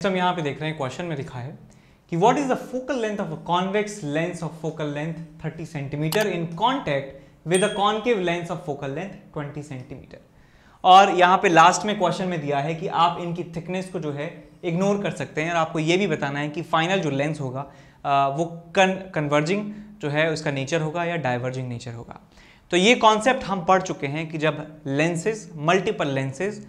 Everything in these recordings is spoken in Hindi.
हम यहाँ पे देख रहे हैं क्वेश्चन में लिखा है कि what is the focal length of a convex lens of focal length 30 centimetre in contact with a concave lens of focal length 20 centimetre. और यहाँ पे लास्ट में क्वेश्चन में दिया है कि आप इनकी थिकनेस को जो है इग्नोर कर सकते हैं और आपको ये भी बताना है कि फाइनल जो लेंस होगा वो कन्वर्जिंग जो है उसका नेचर होगा या डाइवर्जिंग नेचर होगा। तो ये कॉन्सेप्ट हम पढ़ चुके हैं कि जब लेंसेज मल्टीपल लेंसेज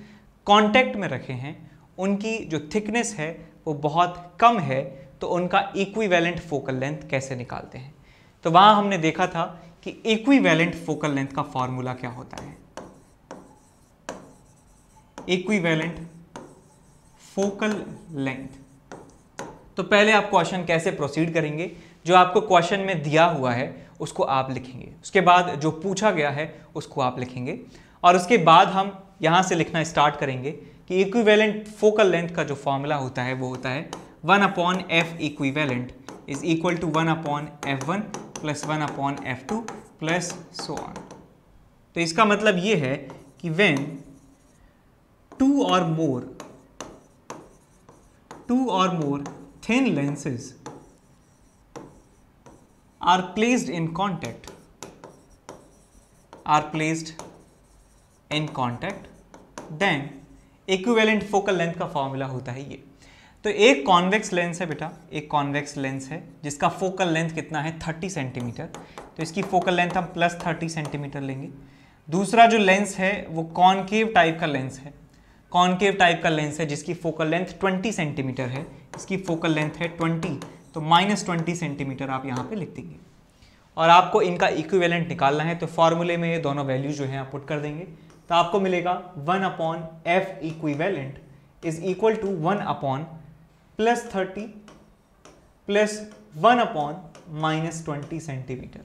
कॉन्टैक्ट में रखे हैं, उनकी जो थिकनेस है वो बहुत कम है, तो उनका इक्विवेलेंट फोकल लेंथ कैसे निकालते हैं। तो वहां हमने देखा था कि इक्विवेलेंट फोकल लेंथ का फॉर्मूला क्या होता है। इक्विवेलेंट फोकल लेंथ, तो पहले आप क्वेश्चन कैसे प्रोसीड करेंगे, जो आपको क्वेश्चन में दिया हुआ है उसको आप लिखेंगे, उसके बाद जो पूछा गया है उसको आप लिखेंगे, और उसके बाद हम यहां से लिखना स्टार्ट करेंगे कि इक्विवेलेंट फोकल लेंथ का जो फॉर्मूला होता है वो होता है 1/f equivalent is equal to 1/f1 plus 1/f2 plus so on. तो इसका मतलब ये है कि when two or more thin lenses are placed in contact then equivalent focal length का फॉर्मूला होता है ये। तो एक कॉन्वेक्स लेंस है बेटा, एक कॉन्वेक्स लेंस है जिसका फोकल लेंथ कितना है 30 सेंटीमीटर, तो इसकी फोकल लेंथ हम प्लस 30 सेंटीमीटर लेंगे। दूसरा जो लेंस है वो कॉनकेव टाइप का लेंस है, कॉनकेव टाइप का लेंस है जिसकी फोकल लेंथ 20 सेंटीमीटर है, इसकी फोकल लेंथ है 20, तो -20 सेंटीमीटर आप यहाँ पे लिख देंगे और आपको इनका इक्विवेलेंट निकालना है। तो फॉर्मूले में ये दोनों वैल्यू जो है आप पुट कर देंगे, तो आपको मिलेगा 1/f equivalent is equal to 1/+30 plus 1/-20 centimetre.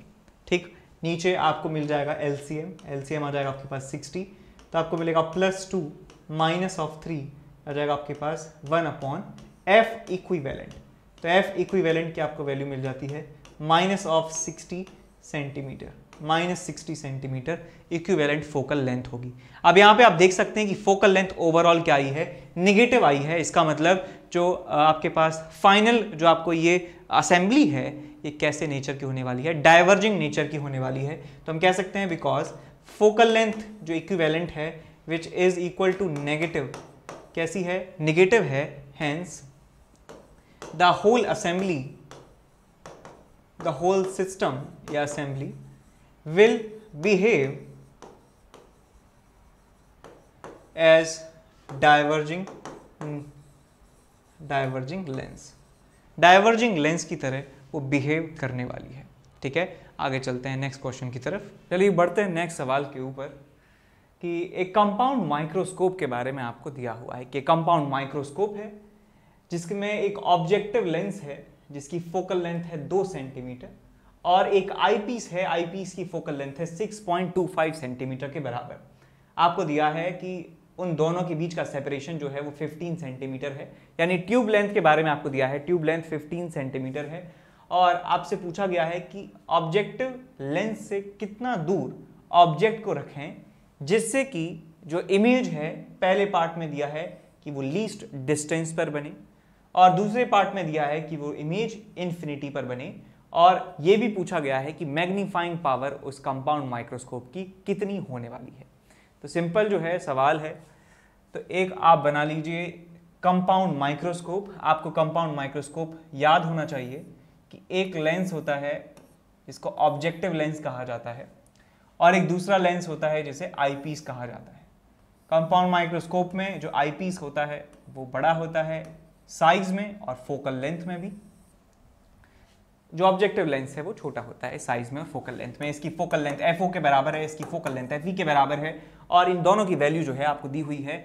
ठीक, नीचे आपको मिल जाएगा एलसीएम आ जाएगा आपके पास 60, तो आपको मिलेगा +2 -3 आ जाएगा आपके पास 1/f इक्विवेलेंट। तो f इक्विवेलेंट की आपको वैल्यू मिल जाती है -60 centimetre, -60 centimetre equivalent focal length होगी। अब यहाँ पे आप देख सकते हैं कि फोकल लेंथ ओवरऑल क्या आई है, निगेटिव आई है। इसका मतलब जो आपके पास फाइनल जो आपको ये असेंबली है ये कैसे नेचर की होने वाली है, डाइवर्जिंग नेचर की होने वाली है। तो हम कह सकते हैं बिकॉज फोकल लेंथ जो इक्विवेलेंट है which is equal to negative, कैसी है, नेगेटिव है, hence the whole assembly, the whole system या assembly will behave as diverging lens, diverging lens की तरह वो बिहेव करने वाली है। ठीक है, आगे चलते हैं नेक्स्ट क्वेश्चन की तरफ। चलिए बढ़ते हैं नेक्स्ट सवाल के ऊपर कि एक कंपाउंड माइक्रोस्कोप के बारे में आपको दिया हुआ है कि कंपाउंड माइक्रोस्कोप है जिसमें एक ऑब्जेक्टिव लेंस है जिसकी फोकल लेंथ है 2 सेंटीमीटर और एक आईपीस है, आईपीस की फोकल लेंथ है 6.25 सेंटीमीटर के बराबर। आपको दिया है कि उन दोनों के बीच का सेपरेशन जो है वो 15 सेंटीमीटर है, यानी ट्यूब लेंथ के बारे में आपको दिया है, ट्यूब लेंथ 15 सेंटीमीटर है और आपसे पूछा गया है कि ऑब्जेक्टिव लेंस से कितना दूर ऑब्जेक्ट को रखें जिससे कि जो इमेज है पहले पार्ट में दिया है कि वो लीस्ट डिस्टेंस पर बने और दूसरे पार्ट में दिया है कि वो इमेज इन्फिनिटी पर बने, और ये भी पूछा गया है कि मैग्नीफाइंग पावर उस कंपाउंड माइक्रोस्कोप की कितनी होने वाली है। तो सिंपल जो है सवाल है, तो एक आप बना लीजिए कंपाउंड माइक्रोस्कोप। आपको कंपाउंड माइक्रोस्कोप याद होना चाहिए कि एक लेंस होता है जिसको ऑब्जेक्टिव लेंस कहा जाता है और एक दूसरा लेंस होता है जिसे आईपीस कहा जाता है। कंपाउंड माइक्रोस्कोप में जो आईपीस होता है वो बड़ा होता है साइज में और फोकल लेंथ में भी, जो ऑब्जेक्टिव लेंस है वो छोटा होता है साइज में और फोकल लेंथ में। इसकी फोकल लेंथ FO के बराबर है, इसकी फोकल लेंथ FE के बराबर है और इन दोनों की वैल्यू जो है आपको दी हुई है।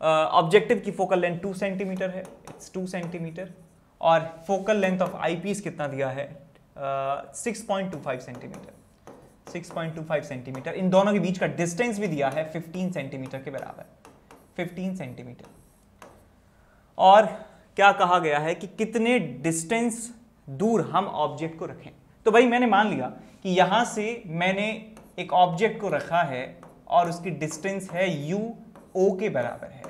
ऑब्जेक्टिव की फोकल लेंथ 2 सेंटीमीटर है, इट्स 2 सेंटीमीटर, और फोकल लेंथ ऑफ आईपीस कितना दिया है 6.25 सेंटीमीटर, 6.25 सेंटीमीटर। इन दोनों के बीच का डिस्टेंस भी दिया है 15 सेंटीमीटर के बराबर, 15 सेंटीमीटर। और क्या कहा गया है कि कितने डिस्टेंस दूर हम ऑब्जेक्ट को रखें। तो भाई मैंने मान लिया कि यहां से मैंने एक ऑब्जेक्ट को रखा है और उसकी डिस्टेंस है u o के बराबर है,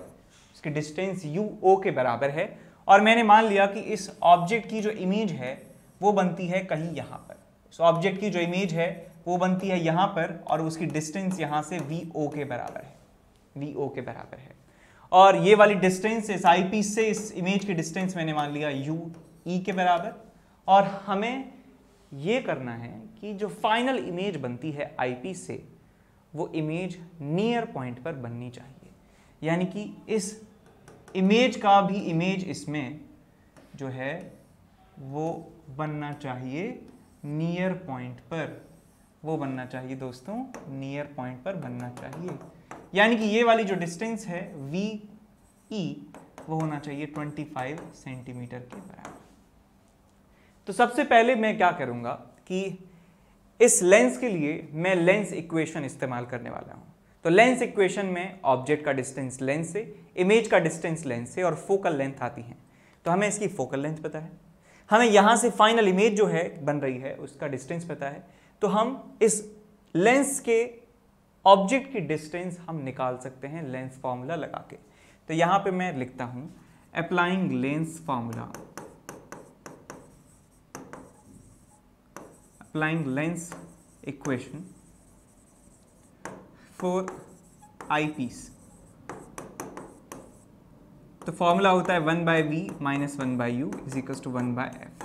उसकी डिस्टेंस u o के बराबर है और मैंने मान लिया कि इस ऑब्जेक्ट की जो इमेज है वो बनती है कहीं यहाँ पर। इस ऑब्जेक्ट की जो इमेज है वो बनती है यहाँ पर और उसकी डिस्टेंस यहाँ से VO के बराबर है, VO के बराबर है। और ये वाली डिस्टेंस इस आई पीस से इस इमेज की डिस्टेंस मैंने मान लिया UE के बराबर। और हमें ये करना है कि जो फाइनल इमेज बनती है आई पीस से वो इमेज नियर पॉइंट पर बननी चाहिए, यानी कि इस इमेज का भी इमेज इसमें जो है वो बनना चाहिए नियर पॉइंट पर, वो बनना चाहिए दोस्तों, नियर पॉइंट पर बनना चाहिए। यानी कि ये वाली जो डिस्टेंस है VE वो होना चाहिए 25 सेंटीमीटर के बराबर। तो सबसे पहले मैं क्या करूंगा कि इस लेंस के लिए मैं लेंस इक्वेशन इस्तेमाल करने वाला हूं। तो लेंस इक्वेशन में ऑब्जेक्ट का डिस्टेंस लेंस से, इमेज का डिस्टेंस लेंस से और फोकल लेंथ आती है। तो हमें इसकी फोकल लेंथ पता है, हमें यहां से फाइनल इमेज जो है बन रही है उसका डिस्टेंस पता है। तो हम इस लेंस के ऑब्जेक्ट की डिस्टेंस हम निकाल सकते हैं लेंस फॉर्मूला लगा के। तो यहां पे मैं लिखता हूं applying lens formula, applying lens equation for eyepiece। तो फॉर्मूला होता है 1/v - 1/u is equal to 1/f।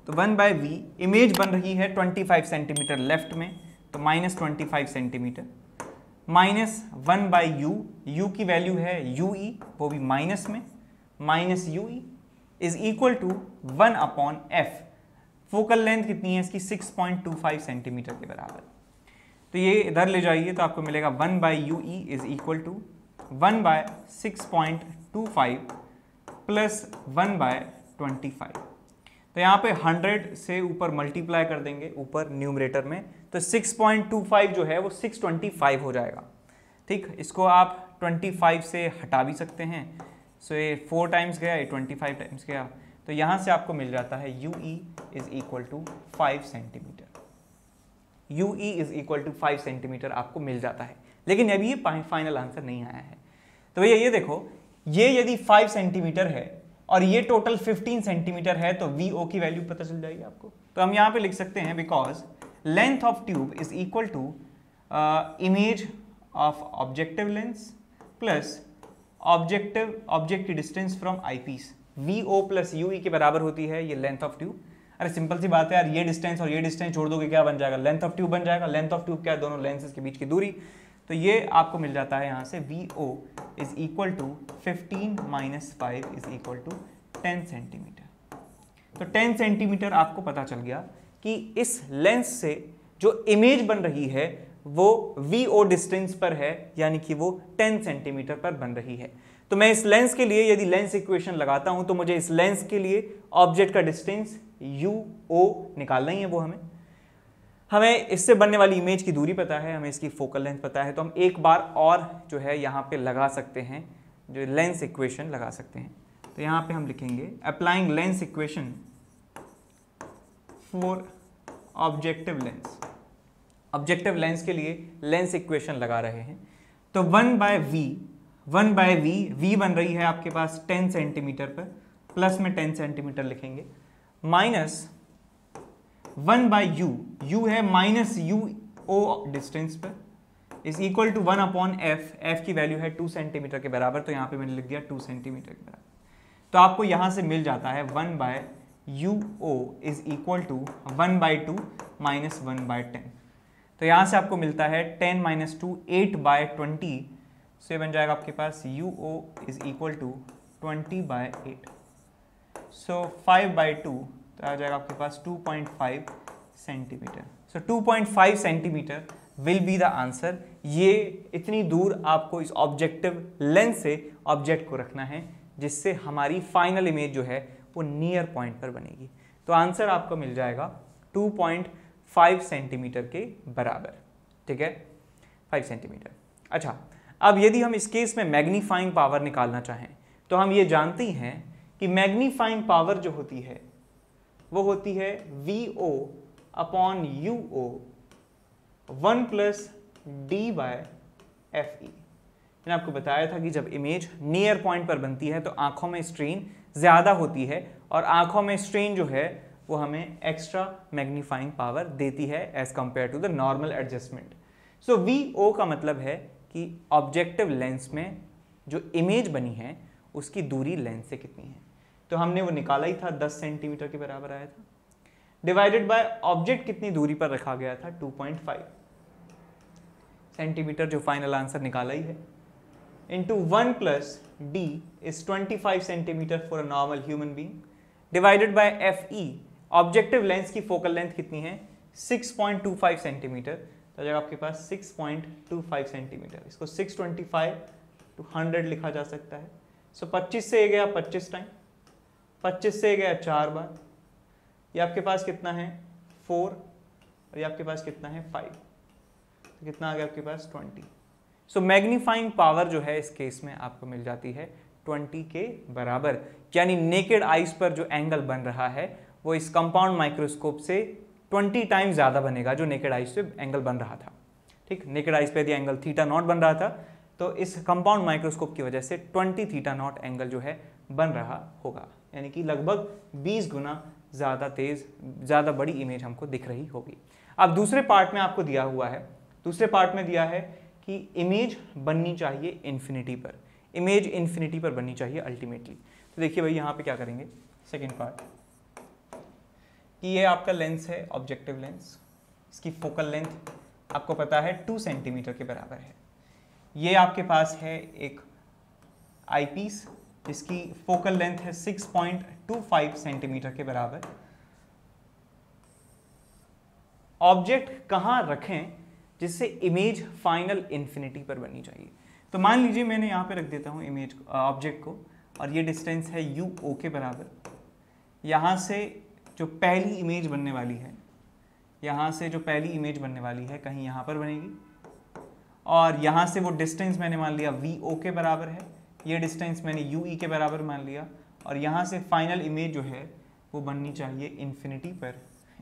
तो 1/v इमेज बन रही है 25 सेंटीमीटर लेफ्ट में, तो -25 सेंटीमीटर माइनस 1/u, u की वैल्यू है UE वो भी माइनस में, -UE is equal to 1/f। Focal length कितनी है इसकी 6.25 सेंटीमीटर के बराबर। तो ये इधर ले जाइए तो आपको मिलेगा 1/UE is equal to 1/6.25 plus 1/25। तो यहाँ पे 100 से ऊपर मल्टीप्लाई कर देंगे ऊपर न्यूमरेटर में, तो 6.25 जो है वो 625 हो जाएगा। ठीक, इसको आप 25 से हटा भी सकते हैं। सो ये 4 टाइम्स गया, ये 25 टाइम्स गया, तो यहाँ से आपको मिल जाता है UE is equal to 5 centimetre. UE is equal to 5 centimetre आपको मिल जाता है, लेकिन अभी ये फाइनल आंसर नहीं आया है। तो भैया ये देखो, ये यदि 5 सेंटीमीटर है और ये टोटल 15 सेंटीमीटर है तो VO की वैल्यू पता चल जाएगी आपको। तो हम यहाँ पे लिख सकते हैं because length of tube is equal to image of objective lens plus object की distance from eyepiece. VO plus UE के बराबर होती है ये लेंथ ऑफ ट्यूब। अरे सिंपल सी बात है यार, ये डिस्टेंस और ये डिस्टेंस छोड़ दोगे क्या बन जाएगा, लेंथ ऑफ ट्यूब बन जाएगा। लेंथ ऑफ ट्यूब क्या है, दोनों लेंसेज के बीच की दूरी। तो ये आपको मिल जाता है यहाँ से VO is equal to 15 - 5 is equal to 10 centimetre. तो 10 सेंटीमीटर आपको पता चल गया कि इस लेंस से जो इमेज बन रही है वो VO डिस्टेंस पर है, यानी कि वो 10 सेंटीमीटर पर बन रही है। तो मैं इस लेंस के लिए यदि लेंस इक्वेशन लगाता हूं तो मुझे इस लेंस के लिए ऑब्जेक्ट का डिस्टेंस UO निकालना ही है। वो हमें इससे बनने वाली इमेज की दूरी पता है, हमें इसकी फोकल लेंथ पता है। तो हम एक बार और जो है यहाँ पे लगा सकते हैं, जो लेंस इक्वेशन लगा सकते हैं। तो यहाँ पे हम लिखेंगे applying lens equation for objective lens. Objective lens के लिए लेंस इक्वेशन लगा रहे हैं। तो 1/v v बन रही है आपके पास 10 सेंटीमीटर पर, प्लस में 10 सेंटीमीटर लिखेंगे, माइनस 1/u, u है -UO डिस्टेंस पर, is equal to 1/f। f की वैल्यू है 2 सेंटीमीटर के बराबर, तो यहाँ पे मैंने लिख दिया 2 सेंटीमीटर के बराबर। तो आपको यहाँ से मिल जाता है 1/UO is equal to 1/2 minus 1/10। तो यहाँ से आपको मिलता है 10 - 2 8/20 से बन जाएगा आपके पास UO इज इक्वल टू 20/8। सो 5/2 तो आ जाएगा आपके पास 2.5 centimetre. So 2.5 centimetre will be the answer. ये इतनी दूर आपको इस ऑब्जेक्टिव लेंस से ऑब्जेक्ट को रखना है जिससे हमारी फाइनल इमेज जो है वो नियर पॉइंट पर बनेगी। तो आंसर आपको मिल जाएगा 2.5 सेंटीमीटर के बराबर। ठीक है, 5 सेंटीमीटर। अच्छा, अब यदि हम इस केस में मैग्नीफाइंग पावर निकालना चाहें तो हम ये जानते हैं कि मैग्नीफाइंग पावर जो होती है वो होती है VO/UO 1 + D/FE। मैंने आपको बताया था कि जब इमेज नियर पॉइंट पर बनती है तो आंखों में स्ट्रेन ज़्यादा होती है और आंखों में स्ट्रेन जो है वो हमें एक्स्ट्रा मैग्नीफाइंग पावर देती है as compare to the normal adjustment. So VO का मतलब है कि ऑब्जेक्टिव लेंस में जो इमेज बनी है उसकी दूरी लेंस से कितनी है। तो हमने वो निकाला ही था, 10 सेंटीमीटर के बराबर आया था, डिवाइडेड बाय ऑब्जेक्ट कितनी दूरी पर रखा गया था, 2.5 सेंटीमीटर, जो फाइनल आंसर निकाला ही है, into 1 plus D is 25 centimetre for a normal human being, divided by FE, objective lens की फोकल लेंथ कितनी है, 6.25 सेंटीमीटर। तो जब आपके पास 6.25 सेंटीमीटर, इसको 625 to 100 लिखा जा सकता है। सो 25 से ये गया 25 टाइम, 25 से ये गया 4 बार, ये आपके पास कितना है 4, और ये आपके पास कितना है 5, तो कितना आ गया आपके पास 20। सो मैग्नीफाइंग पावर जो है इस केस में आपको मिल जाती है 20 के बराबर, यानी नेकेड आइज पर जो एंगल बन रहा है वो इस कंपाउंड माइक्रोस्कोप से 20 टाइम ज़्यादा बनेगा जो नेकेड आइज से एंगल बन रहा था। ठीक, नेकेड आइज पे यदि एंगल थीटा नॉट बन रहा था तो इस कंपाउंड माइक्रोस्कोप की वजह से 20 थीटा नॉट एंगल जो है बन रहा होगा, यानी कि लगभग 20 गुना ज़्यादा तेज़, ज़्यादा बड़ी इमेज हमको दिख रही होगी। अब दूसरे पार्ट में आपको दिया हुआ है, दूसरे पार्ट में दिया है कि इमेज बननी चाहिए इन्फिनिटी पर, इमेज इन्फिनिटी पर बननी चाहिए अल्टीमेटली। तो देखिए भाई यहाँ पे क्या करेंगे, सेकेंड पार्ट, कि ये आपका लेंस है ऑब्जेक्टिव लेंस, इसकी फोकल लेंथ आपको पता है 2 सेंटीमीटर के बराबर है। ये आपके पास है एक आईपीस जिसकी फोकल लेंथ है 6.25 सेंटीमीटर के बराबर। ऑब्जेक्ट कहाँ रखें जिससे इमेज फाइनल इन्फिनिटी पर बननी चाहिए। तो मान लीजिए मैंने यहाँ पे रख देता हूँ इमेज ऑब्जेक्ट को, और ये डिस्टेंस है UO के बराबर। यहाँ से जो पहली इमेज बनने वाली है, यहाँ से जो पहली इमेज बनने वाली है कहीं यहाँ पर बनेगी, और यहाँ से वो डिस्टेंस मैंने मान लिया VO के बराबर है, ये डिस्टेंस मैंने UE के बराबर मान लिया, और यहाँ से फाइनल इमेज जो है वो बननी चाहिए इन्फिनिटी पर,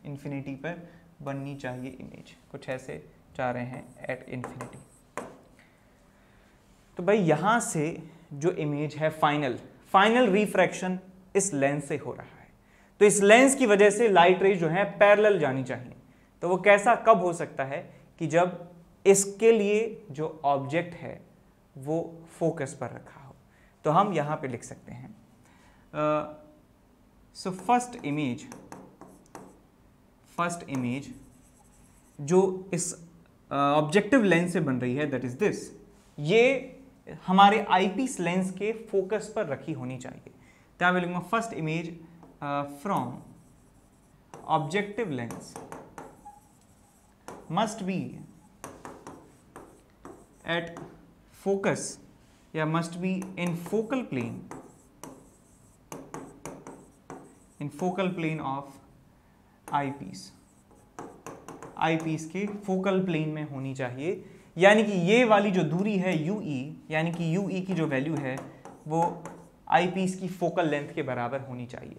इन्फिनिटी पर बननी चाहिए इमेज, कुछ ऐसे जा रहे हैं एट इन्फिनिटी। तो भाई यहाँ से जो इमेज है फाइनल रिफ्रैक्शन इस लेंस से हो रहा है, तो इस लेंस की वजह से लाइट रेज जो है पैरेलल जानी चाहिए। तो वो कैसा कब हो सकता है कि जब इसके लिए जो ऑब्जेक्ट है वो फोकस पर रखा हो। तो हम यहाँ पे लिख सकते हैं सो फर्स्ट इमेज जो इस ऑब्जेक्टिव लेंस से बन रही है दैट इज दिस, ये हमारे आईपीस लेंस के फोकस पर रखी होनी चाहिए। तो मैं लिखूंगा first image from objective lens must be at focus या must be in focal plane of eyepiece के फोकल प्लेन में होनी चाहिए। यानी कि ये वाली जो दूरी है UE, यानी कि UE की जो वैल्यू है वो आईपीस की फोकल लेंथ के बराबर होनी चाहिए,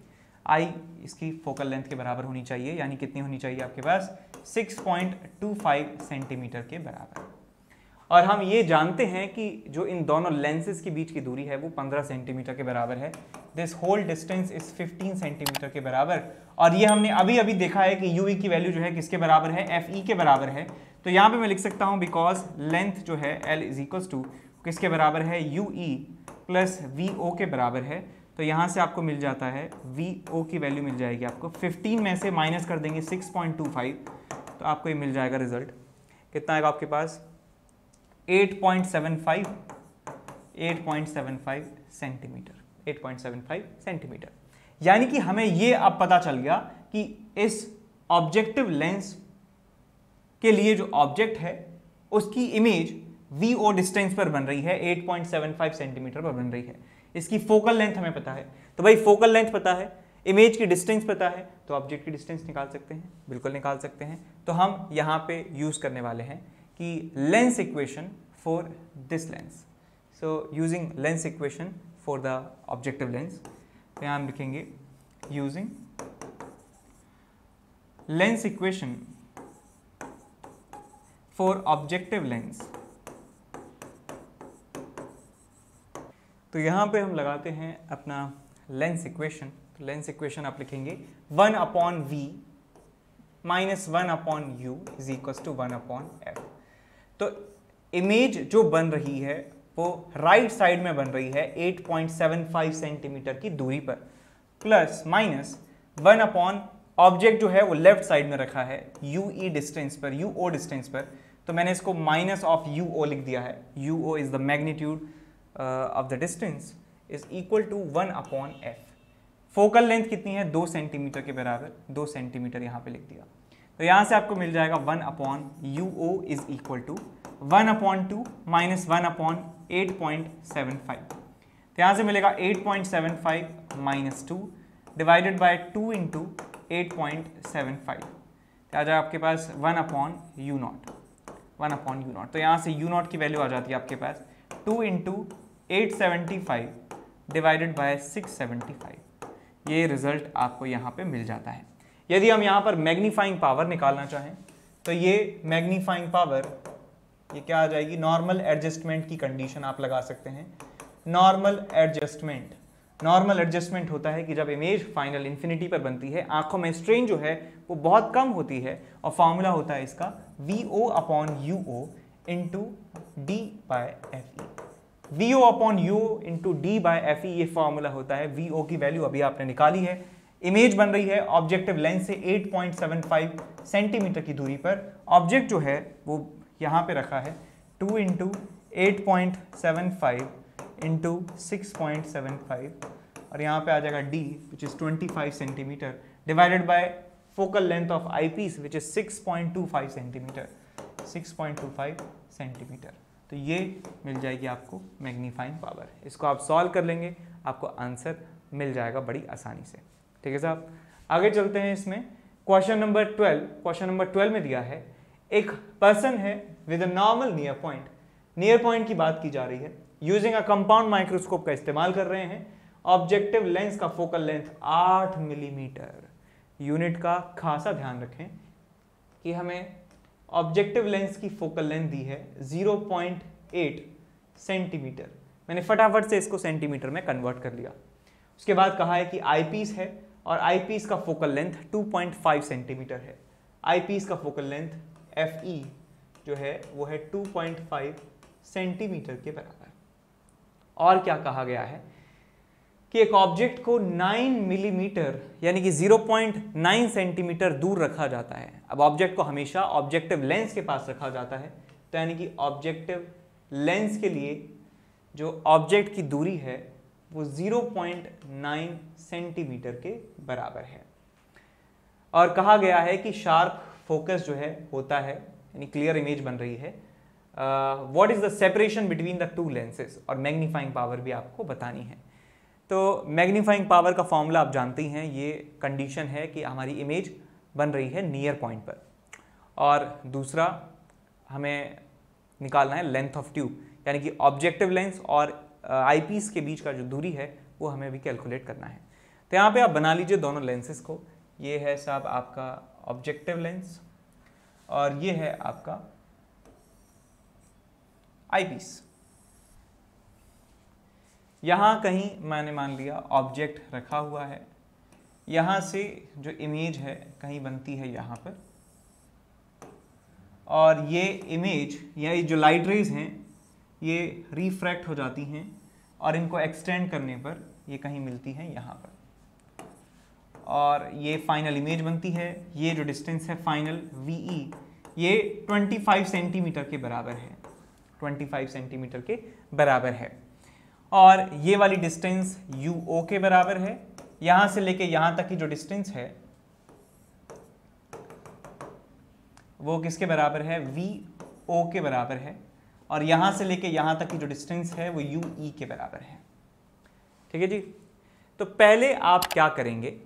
इसकी फोकल लेंथ के बराबर होनी चाहिए, यानी कितनी होनी चाहिए आपके पास 6.25 सेंटीमीटर के बराबर। और हम ये जानते हैं कि जो इन दोनों लेंसेज के बीच की दूरी है वो 15 सेंटीमीटर के बराबर है। This whole distance is 15 centimetre के बराबर, और ये हमने अभी अभी देखा है कि UE की वैल्यू जो है किसके बराबर है, FE के बराबर है। तो यहाँ पे मैं लिख सकता हूँ बिकॉज लेंथ जो है L इज इक्वल टू किसके बराबर है, UE प्लस VO के बराबर है। तो यहाँ से आपको मिल जाता है VO की वैल्यू मिल जाएगी आपको 15 में से माइनस कर देंगे 6.25, तो आपको ये मिल जाएगा रिजल्ट कितना आएगा आपके पास 8.75 सेंटीमीटर। यानी कि हमें ये अब पता चल गया कि इस ऑब्जेक्टिव लेंस के लिए जो ऑब्जेक्ट है उसकी इमेज VO डिस्टेंस पर बन रही है, 8.75 सेंटीमीटर पर बन रही है। इसकी फोकल लेंथ हमें पता है, तो भाई फोकल लेंथ पता है, इमेज की डिस्टेंस पता है, तो ऑब्जेक्ट की डिस्टेंस निकाल सकते हैं, बिल्कुल निकाल सकते हैं। तो हम यहाँ पे यूज करने वाले हैं कि lens equation for this lens. So using lens equation for the objective lens, यहाँ हम लिखेंगे using lens equation for objective lens तो यहाँ पे हम लगाते हैं अपना लेंस इक्वेशन। तो लेंस इक्वेशन आप लिखेंगे 1/v minus 1/u is equal to 1/f। तो इमेज जो बन रही है वो राइट साइड में बन रही है 8.75 सेंटीमीटर की दूरी पर, प्लस माइनस 1/ ऑब्जेक्ट जो है वो लेफ्ट साइड में रखा है ue डिस्टेंस पर, uo डिस्टेंस पर। तो मैंने इसको माइनस ऑफ uo लिख दिया है। uo is the magnitude of the distance is equal to 1/f। Focal length कितनी है? 2 सेंटीमीटर के बराबर, 2 सेंटीमीटर यहाँ पे लिख दिया। तो यहाँ से आपको मिल जाएगा 1/uo is equal to 1/2 minus 1/8.75। तो यहाँ से मिलेगा 8.75 माइनस 2 डिवाइडेड बाय 2 इंटू 8.75। तो आ जाए आपके पास 1/u0, 1/u0। तो यहाँ से u0 की वैल्यू आ जाती है आपके पास 2 इंटू 875 डिवाइडेड बाय 675। ये रिजल्ट आपको यहाँ पे मिल जाता है। यदि हम यहाँ पर मैग्नीफाइंग पावर निकालना चाहें तो ये मैग्नीफाइंग पावर ये क्या आ जाएगी? नॉर्मल एडजस्टमेंट की कंडीशन आप लगा सकते हैं। नॉर्मल एडजस्टमेंट होता है कि जब इमेज फाइनल इन्फिनिटी पर बनती है, आंखों में स्ट्रेन जो है वो बहुत कम होती है, और फॉर्मूला होता है इसका VO/UO into D/FE। VO/UO into D/FE ये फॉर्मूला होता है। VO की वैल्यू अभी आपने निकाली है। इमेज बन रही है ऑब्जेक्टिव लेंस से 8.75 सेंटीमीटर की दूरी पर। ऑब्जेक्ट जो है वो यहाँ पे रखा है 2 इंटू 8.75 इंटू 6.75, और यहाँ पे आ जाएगा D which is 25 centimetre divided by focal length of eye piece which is 6.25 centimetre, 6.25 centimetre. तो ये मिल जाएगी आपको मैग्नीफाइंग पावर। इसको आप सॉल्व कर लेंगे, आपको आंसर मिल जाएगा बड़ी आसानी से। ठीक है साहब, आगे चलते हैं इसमें। क्वेश्चन नंबर 12 में दिया है एक पर्सन है with a normal near point. Near point की बात की जा रही है। यूजिंग अ कंपाउंड माइक्रोस्कोप का इस्तेमाल कर रहे हैं। ऑब्जेक्टिव लेंस का फोकल लेंथ 8 मिलीमीटर। यूनिट का खासा ध्यान रखें कि हमें ऑब्जेक्टिव लेंस की फोकल लेंथ दी है 0.8 सेंटीमीटर। मैंने फटाफट से इसको सेंटीमीटर में कन्वर्ट कर लिया। उसके बाद कहा है कि आईपीस है और आईपीस का फोकल लेंथ 2.5 सेंटीमीटर है। आईपीस का फोकल लेंथ FE जो है वो है 2.5 सेंटीमीटर के बराबर। और क्या कहा गया है कि एक ऑब्जेक्ट को 9 मिलीमीटर यानी कि 0.9 सेंटीमीटर दूर रखा जाता है। अब ऑब्जेक्ट को हमेशा ऑब्जेक्टिव लेंस के पास रखा जाता है, तो यानी कि ऑब्जेक्टिव लेंस के लिए जो ऑब्जेक्ट की दूरी है वो 0.9 सेंटीमीटर के बराबर है। और कहा गया है कि शार्प फोकस जो है होता है, यानी क्लियर इमेज बन रही है। What is the separation between the two lenses, और मैग्नीफाइंग पावर भी आपको बतानी है। तो मैग्नीफाइंग पावर का फॉर्मूला आप जानते ही हैं। ये कंडीशन है कि हमारी इमेज बन रही है नियर पॉइंट पर, और दूसरा हमें निकालना है लेंथ ऑफ ट्यूब, यानी कि ऑब्जेक्टिव लेंस और आईपीस के बीच का जो दूरी है वो हमें भी कैलकुलेट करना है। तो यहाँ पे आप बना लीजिए दोनों लेंसेज को। ये है साहब आपका ऑब्जेक्टिव लेंस और ये है आपका आईपीस। यहाँ कहीं मैंने मान लिया ऑब्जेक्ट रखा हुआ है, यहाँ से जो इमेज है कहीं बनती है यहाँ पर, और ये इमेज या ये जो लाइट रेज हैं ये रिफ्रैक्ट हो जाती हैं और इनको एक्सटेंड करने पर ये कहीं मिलती हैं यहाँ पर, और ये फाइनल इमेज बनती है। ये जो डिस्टेंस है फाइनल VE ये 25 सेंटीमीटर के बराबर है, 25 सेंटीमीटर के बराबर है, और ये वाली डिस्टेंस UO के बराबर है। यहाँ से लेके यहाँ तक की जो डिस्टेंस है वो किसके बराबर है? VO के बराबर है, और यहाँ से लेके यहाँ तक की जो डिस्टेंस है वो UE के बराबर है। ठीक है जी। तो पहले आप क्या करेंगे,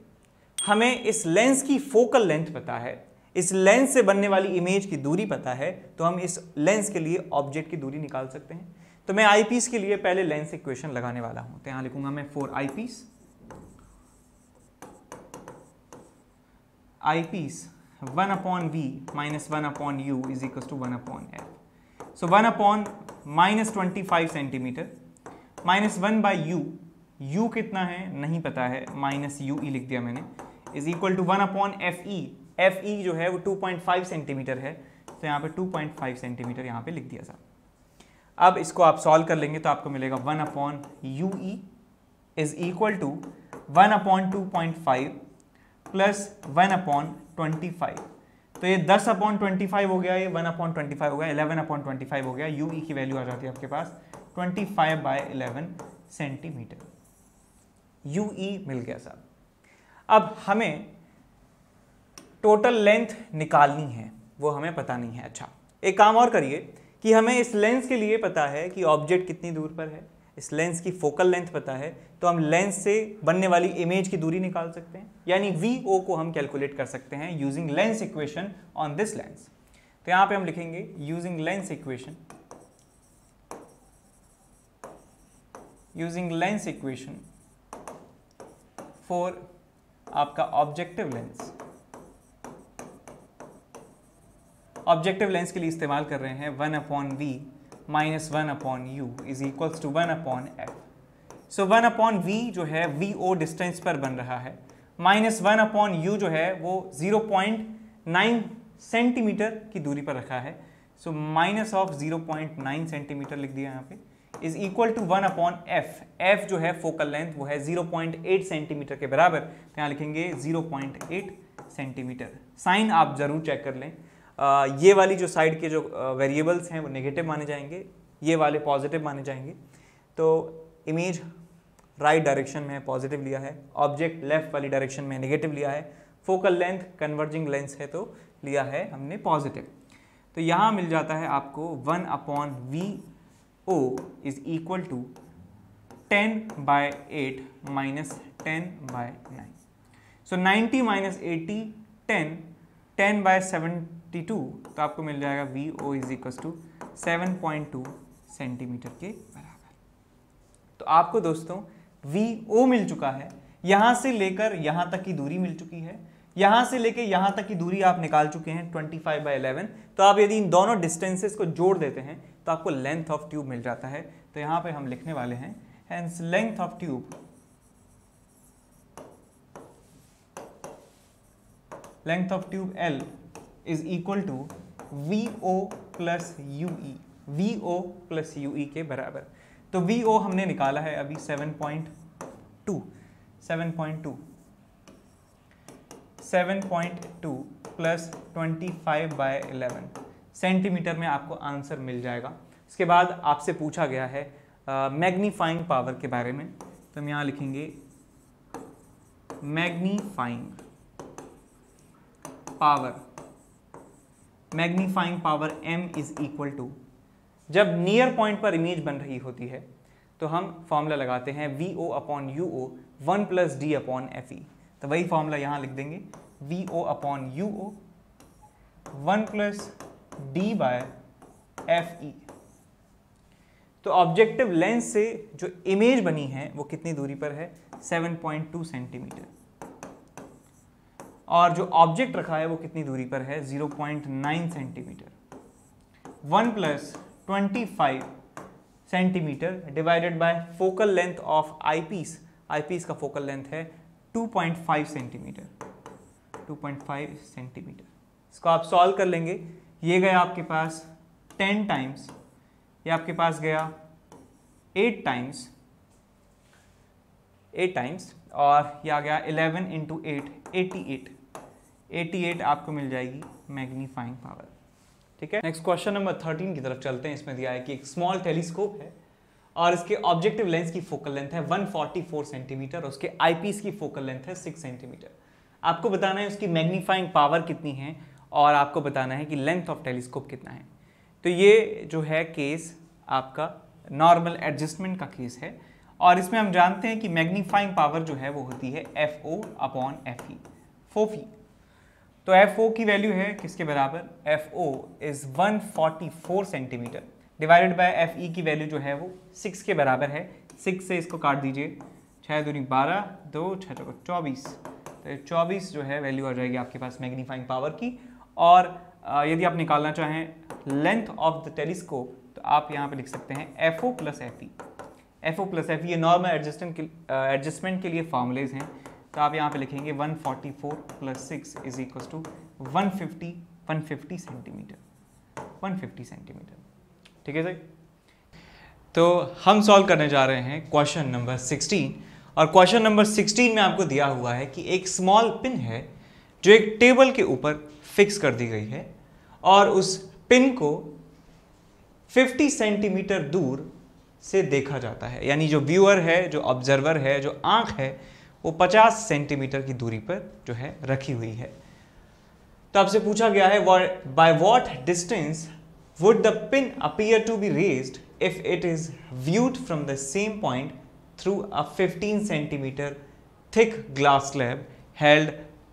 हमें इस लेंस की फोकल लेंथ पता है, इस लेंस से बनने वाली इमेज की दूरी पता है, तो हम इस लेंस के लिए ऑब्जेक्ट की दूरी निकाल सकते हैं। तो मैं आईपीस के लिए पहले लेंस इक्वेशन लगाने वाला हूं। तो यहां लिखूंगा मैं for eyepiece, eyepiece 1/v minus 1/u is equal to 1/f। So 1/-25 centimetre -1/u, u कितना है नहीं पता है, -ue लिख दिया मैंने, is equal to 1/fe। fe जो है वो 2.5 सेंटीमीटर है, तो यहाँ पे 2.5 सेंटीमीटर यहाँ पे लिख दिया साहब। अब इसको आप सॉल्व कर लेंगे तो आपको मिलेगा 1/ue is equal to 1/2.5 plus 1/25। तो ये 10/25 हो गया, ये 1/25 हो गया, 11/25 हो गया। ue की वैल्यू आ जाती है आपके पास 25/11 सेंटीमीटर। ue मिल गया साहब। अब हमें टोटल लेंथ निकालनी है, वो हमें पता नहीं है। अच्छा, एक काम और करिए कि हमें इस लेंस के लिए पता है कि ऑब्जेक्ट कितनी दूर पर है, इस लेंस की फोकल लेंथ पता है, तो हम लेंस से बनने वाली इमेज की दूरी निकाल सकते हैं, यानी VO को हम कैलकुलेट कर सकते हैं using lens equation on this lens. तो यहाँ पे हम लिखेंगे यूजिंग लेंस इक्वेशन फॉर आपका ऑब्जेक्टिव लेंस के लिए इस्तेमाल कर रहे हैं 1/v minus 1/u is equals to 1/f। So 1/v जो है VO डिस्टेंस पर बन रहा है, माइनस 1/u जो है वो 0.9 सेंटीमीटर की दूरी पर रखा है। सो माइनस ऑफ 0.9 सेंटीमीटर लिख दिया यहाँ पे, is equal to 1/f। f जो है फोकल लेंथ वो है 0.8 सेंटीमीटर के बराबर, तो यहाँ लिखेंगे 0.8 सेंटीमीटर। साइन आप जरूर चेक कर लें, ये वाली जो साइड के जो वेरिएबल्स हैं वो नेगेटिव माने जाएंगे, ये वाले पॉजिटिव माने जाएंगे। तो इमेज राइट डायरेक्शन में पॉजिटिव लिया है, ऑब्जेक्ट लेफ्ट वाली डायरेक्शन में नेगेटिव लिया है, फोकल लेंथ कन्वर्जिंग लेंस है तो लिया है हमने पॉजिटिव। तो यहाँ मिल जाता है आपको 1/VO is equal to 10/8 minus 10/9। So 90 minus 80 10/72, तो आपको मिल जाएगा VO is equal to 7.2 centimetre के बराबर। तो आपको दोस्तों VO मिल चुका है, यहाँ से लेकर यहाँ तक की दूरी मिल चुकी है, यहाँ से लेकर यहाँ तक की दूरी आप निकाल चुके हैं 25/11। तो आप यदि इन दोनों डिस्टेंसेस को जोड़ देते हैं तो आपको लेंथ ऑफ ट्यूब मिल जाता है। तो यहाँ पे हम लिखने वाले हैं hence length of tube L is equal to VO plus UE, VO plus UE के बराबर। तो VO हमने निकाला है अभी 7.2 प्लस 25/11 सेंटीमीटर में आपको आंसर मिल जाएगा। इसके बाद आपसे पूछा गया है मैग्नीफाइंग पावर के बारे में, तो हम यहाँ लिखेंगे magnifying power M is equal to, जब नियर पॉइंट पर इमेज बन रही होती है तो हम फॉर्मूला लगाते हैं VO/UO 1 + D/FE। तो वही फॉर्मूला यहाँ लिख देंगे VO/UO 1 + D/FE। तो ऑब्जेक्टिव लेंस से जो इमेज बनी है वो कितनी दूरी पर है, 7.2 सेंटीमीटर, और जो ऑब्जेक्ट रखा है वो कितनी दूरी पर है, 0.9 centimetre. 1 + 25 centimetre divided by focal length of eyepiece, eyepiece का फोकल लेंथ है 2.5 सेंटीमीटर, 2.5 सेंटीमीटर। इसको आप सॉल्व कर लेंगे, ये गया आपके पास 10 टाइम्स, ये आपके पास गया 8 टाइम्स, और ये आ गया 11 × 8 88 आपको मिल जाएगी मैग्नीफाइंग पावर। ठीक है, नेक्स्ट क्वेश्चन नंबर 13 की तरफ चलते हैं। इसमें दिया है कि एक स्मॉल टेलीस्कोप है और इसके ऑब्जेक्टिव लेंस की फोकल लेंथ है 144 सेंटीमीटर, और उसके आईपीस की फोकल लेंथ है 6 सेंटीमीटर। आपको बताना है उसकी मैग्नीफाइंग पावर कितनी है और आपको बताना है कि लेंथ ऑफ टेलीस्कोप कितना है। तो ये जो है केस आपका नॉर्मल एडजस्टमेंट का केस है, और इसमें हम जानते हैं कि मैग्नीफाइंग पावर जो है वो होती है FO/FE, फोफी। तो FO की वैल्यू है किसके बराबर, FO is 144 centimetre divided bye FE की वैल्यू जो है वो 6 के बराबर है। 6 से इसको काट दीजिए, 6 दूनी 12, 2 6 चौको 24, तो 24 जो है वैल्यू आ जाएगी आपके पास मैग्नीफाइंग पावर की। और यदि आप निकालना चाहें लेंथ ऑफ द टेलीस्कोप तो आप यहाँ पे लिख सकते हैं FO + FE। FO plus F, ये नॉर्मल एडजस्टमेंट के लिए फॉर्मूलेज हैं। तो आप यहाँ पे लिखेंगे 144 plus 6 is equal to 150 centimetre, 150 centimetre. ठीक है सर। तो हम सॉल्व करने जा रहे हैं क्वेश्चन नंबर 16, और क्वेश्चन नंबर 16 में आपको दिया हुआ है कि एक स्मॉल पिन है जो एक टेबल के ऊपर फिक्स कर दी गई है, और उस पिन को 50 सेंटीमीटर दूर से देखा जाता है, यानी जो व्यूअर है, जो ऑब्जर्वर है, जो आंख है, वो 50 सेंटीमीटर की दूरी पर जो है रखी हुई है। तो आपसे पूछा गया है by what distance would the pin appear to be raised if it is viewed from the same point through a 15 centimetre thick glass slab held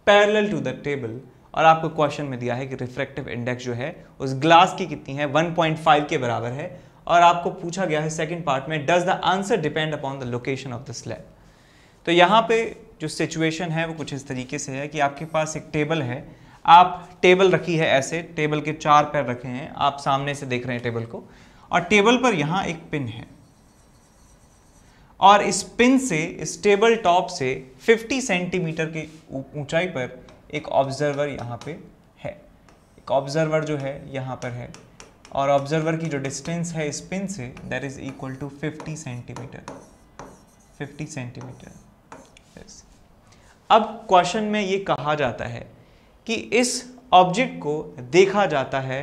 parallel to the table. और आपको क्वेश्चन में दिया है कि रिफ्रैक्टिव इंडेक्स जो है उस ग्लास की कितनी है, 1.5 के बराबर है। और आपको पूछा गया है सेकंड पार्ट में, does the answer depend upon the location of the slab. तो यहाँ पे जो सिचुएशन है वो कुछ इस तरीके से है कि आपके पास एक टेबल है, आप टेबल रखी है ऐसे, टेबल के 4 पैर रखे हैं, आप सामने से देख रहे हैं टेबल को, और टेबल पर यहाँ एक पिन है, और इस पिन से, इस टेबल टॉप से 50 सेंटीमीटर की ऊंचाई पर एक ऑब्जर्वर यहाँ पे है। एक ऑब्जर्वर जो है यहाँ पर है, और ऑब्जर्वर की जो डिस्टेंस है इस पिन से that is equal to 50 centimetre, 50 centimetre. अब क्वेश्चन में ये कहा जाता है कि इस ऑब्जेक्ट को देखा जाता है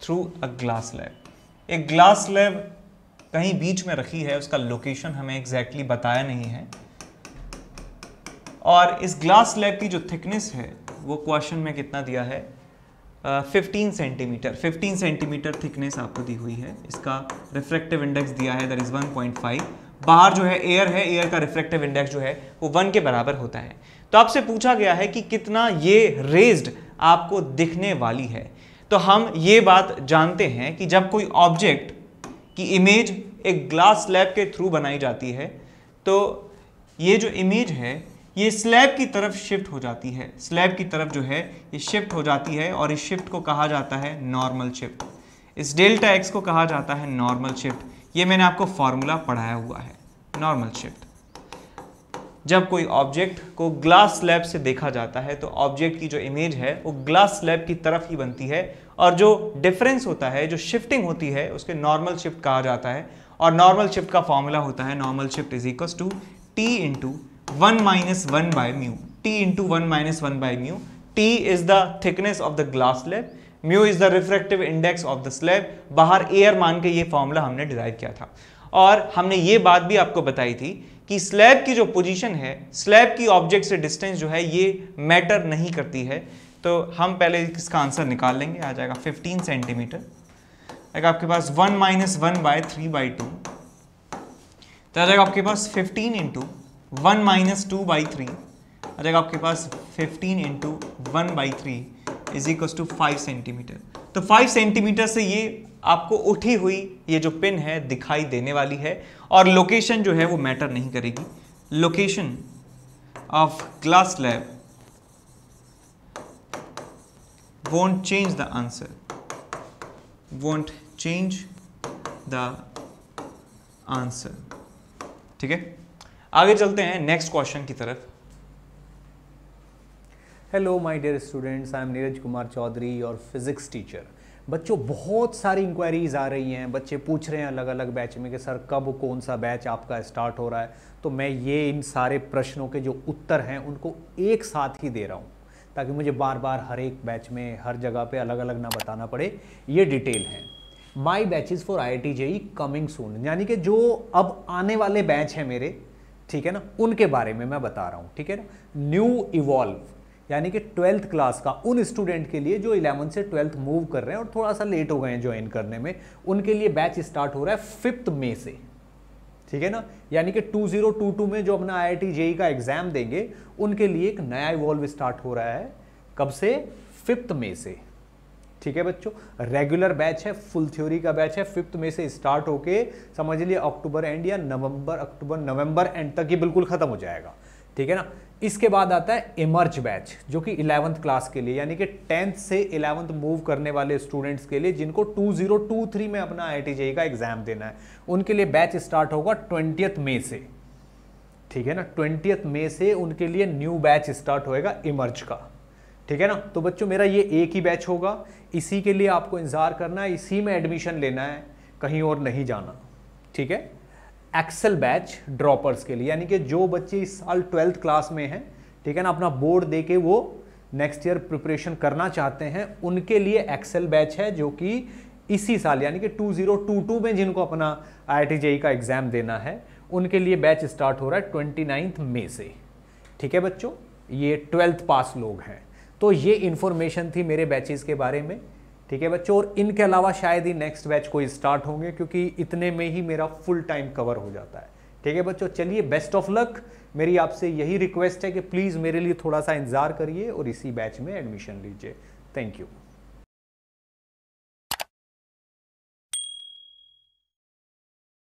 थ्रू अ ग्लास स्लैब। एक ग्लास स्लैब कहीं बीच में रखी है, उसका लोकेशन हमें एग्जैक्टली बताया नहीं है, और इस ग्लास स्लैब की जो थिकनेस है वो क्वेश्चन में कितना दिया है, 15 सेंटीमीटर। 15 सेंटीमीटर थिकनेस आपको दी हुई है। इसका रिफ्रैक्टिव इंडेक्स दिया है दैट इज 1.5। बाहर जो है एयर है, एयर का रिफ्रैक्टिव इंडेक्स जो है वो 1 के बराबर होता है। तो आपसे पूछा गया है कि कितना ये रेज्ड आपको दिखने वाली है। तो हम ये बात जानते हैं कि जब कोई ऑब्जेक्ट की इमेज एक ग्लास स्लैब के थ्रू बनाई जाती है, तो ये जो इमेज है ये स्लैब की तरफ शिफ्ट हो जाती है, स्लैब की तरफ जो है ये शिफ्ट हो जाती है, और इस शिफ्ट को कहा जाता है नॉर्मल शिफ्ट। इस डेल्टा एक्स को कहा जाता है नॉर्मल शिफ्ट। ये मैंने आपको फॉर्मूला पढ़ाया हुआ है, नॉर्मल शिफ्ट। जब कोई ऑब्जेक्ट को ग्लास स्लैब से देखा जाता है तो ऑब्जेक्ट की जो इमेज है वो ग्लास स्लैब की तरफ ही बनती है, और जो डिफरेंस होता है, जो शिफ्टिंग होती है, उसके नॉर्मल शिफ्ट कहा जाता है। और नॉर्मल शिफ्ट का फॉर्मूला होता है normal shift is equal to t into 1 minus 1 by mu. T into 1 minus 1 by mu. T is the thickness of the glass slab, mu is the refractive index of the slab. बाहर एयर मान के ये फॉर्मूला हमने डिराइव किया था, और हमने ये बात भी आपको बताई थी कि स्लैब की जो पोजीशन है, स्लैब की ऑब्जेक्ट से डिस्टेंस जो है ये मैटर नहीं करती है। तो हम पहले इसका आंसर निकाल लेंगे। आ जाएगा 15 सेंटीमीटर, आएगा आपके पास 1 माइनस 1 बाय 3/2, तो आ जाएगा आपके पास 15 इंटू 1 माइनस 2 बाई 3, आ जाएगा आपके पास 15 into 1/3 is equal to 5 centimetre. तो 5 सेंटीमीटर से ये आपको उठी हुई ये जो पिन है दिखाई देने वाली है, और लोकेशन जो है वो मैटर नहीं करेगी। Location of glass slab won't change the answer, won't change the answer। ठीक है, आगे चलते हैं नेक्स्ट क्वेश्चन की तरफ। Hello my dear students, I am Neeraj Kumar Chaudhary, your physics teacher. बच्चों, बहुत सारी इंक्वायरीज आ रही हैं, बच्चे पूछ रहे हैं अलग अलग बैच में कि सर कब कौन सा बैच आपका स्टार्ट हो रहा है। तो मैं ये इन सारे प्रश्नों के जो उत्तर हैं उनको एक साथ ही दे रहा हूँ, ताकि मुझे बार बार हर एक बैच में हर जगह पे अलग अलग ना बताना पड़े। ये डिटेल है। My batches for IIT JEE coming soon, यानी कि जो अब आने वाले बैच हैं मेरे, ठीक है ना, उनके बारे में मैं बता रहा हूँ। ठीक है ना, न्यू इवॉल्व यानी कि 12th क्लास का उन स्टूडेंट के लिए जो 11th से 12th मूव कर रहे हैं और थोड़ा सा लेट हो गए हैं ज्वाइन करने में, उनके लिए बैच स्टार्ट हो रहा है 5 मई से। ठीक है ना, यानी कि 2022 में जो अपना IIT JEE का एग्जाम देंगे उनके लिए एक नया इवॉल्व स्टार्ट हो रहा है। कब से? 5 मई से। ठीक है बच्चों, रेगुलर बैच है, फुल थ्योरी का बैच है, 5 मई से स्टार्ट होके समझ लिए अक्टूबर एंड या नवंबर एंड तक ये बिल्कुल खत्म हो जाएगा। ठीक है ना। इसके बाद आता है इमर्ज बैच, जो कि 11th क्लास के लिए, यानी कि 10th से 11th मूव करने वाले स्टूडेंट्स के लिए, जिनको 2023 में अपना IIT JEE का एग्जाम देना है, उनके लिए बैच स्टार्ट होगा 20th मई से। ठीक है ना, 20th मई से उनके लिए न्यू बैच स्टार्ट होएगा इमर्ज का। ठीक है ना। तो बच्चों मेरा ये एक ही बैच होगा, इसी के लिए आपको इंतजार करना है, इसी में एडमिशन लेना है, कहीं और नहीं जाना। ठीक है। एक्सेल बैच ड्रॉपर्स के लिए, यानी कि जो बच्चे इस साल 12th क्लास में हैं, ठीक है ना, अपना बोर्ड दे के वो नेक्स्ट ईयर प्रिपरेशन करना चाहते हैं, उनके लिए एक्सेल बैच है, जो कि इसी साल यानी कि 2022 में जिनको अपना IIT JEE का एग्जाम देना है, उनके लिए बैच स्टार्ट हो रहा है 29 मई से। ठीक है बच्चों, ये 12th पास लोग हैं। तो ये इंफॉर्मेशन थी मेरे बैचेस के बारे में। ठीक है बच्चों, और इनके अलावा शायद ही नेक्स्ट बैच कोई स्टार्ट होंगे, क्योंकि इतने में ही मेरा फुल टाइम कवर हो जाता है। ठीक है बच्चों, चलिए बेस्ट ऑफ लक। मेरी आपसे यही रिक्वेस्ट है कि प्लीज़ मेरे लिए थोड़ा सा इंतजार करिए और इसी बैच में एडमिशन लीजिए। Thank you.